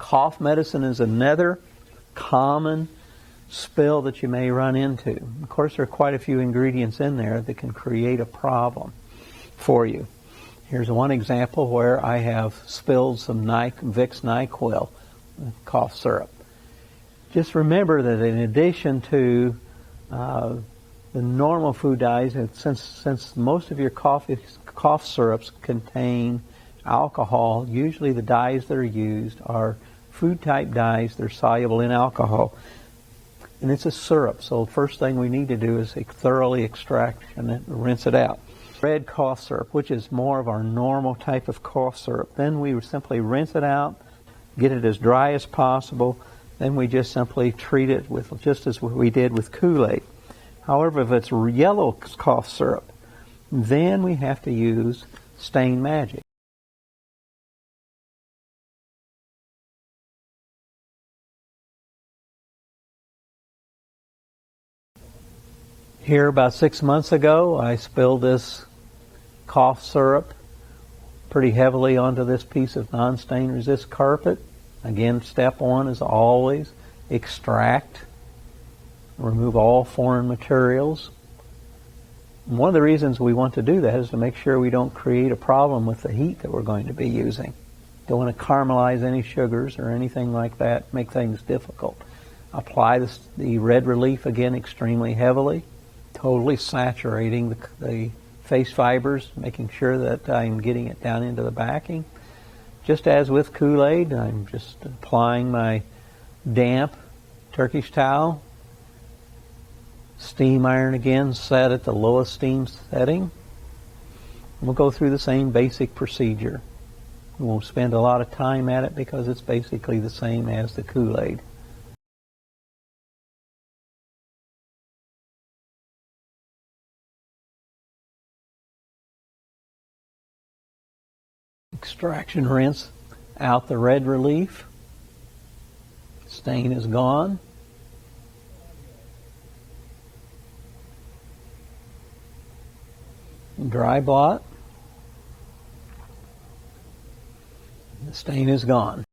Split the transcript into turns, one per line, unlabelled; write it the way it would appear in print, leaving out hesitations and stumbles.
Cough medicine is another common spill that you may run into. Of course, there are quite a few ingredients in there that can create a problem for you. Here's one example where I have spilled some Vicks NyQuil cough syrup. Just remember that in addition to the normal food dyes, and since most of your cough syrups contain alcohol, usually the dyes that are used are food type dyes. They're soluble in alcohol. And it's a syrup, so the first thing we need to do is thoroughly extract and rinse it out. Red cough syrup, which is more of our normal type of cough syrup. Then we would simply rinse it out, get it as dry as possible. Then we just simply treat it with just as we did with Kool-Aid. However, if it's yellow cough syrup, then we have to use Stain Magic. Here about 6 months ago, I spilled this cough syrup pretty heavily onto this piece of non-stain resist carpet. Again, step one is always extract, remove all foreign materials. And one of the reasons we want to do that is to make sure we don't create a problem with the heat that we're going to be using. Don't want to caramelize any sugars or anything like that, make things difficult. Apply the red relief again extremely heavily, totally saturating the face fibers, making sure that I'm getting it down into the backing. Just as with Kool-Aid, I'm just applying my damp Turkish towel. Steam iron again, set at the lowest steam setting. We'll go through the same basic procedure. We won't spend a lot of time at it because it's basically the same as the Kool-Aid. Extraction rinse out the red relief. Stain is gone. Dry blot. The stain is gone.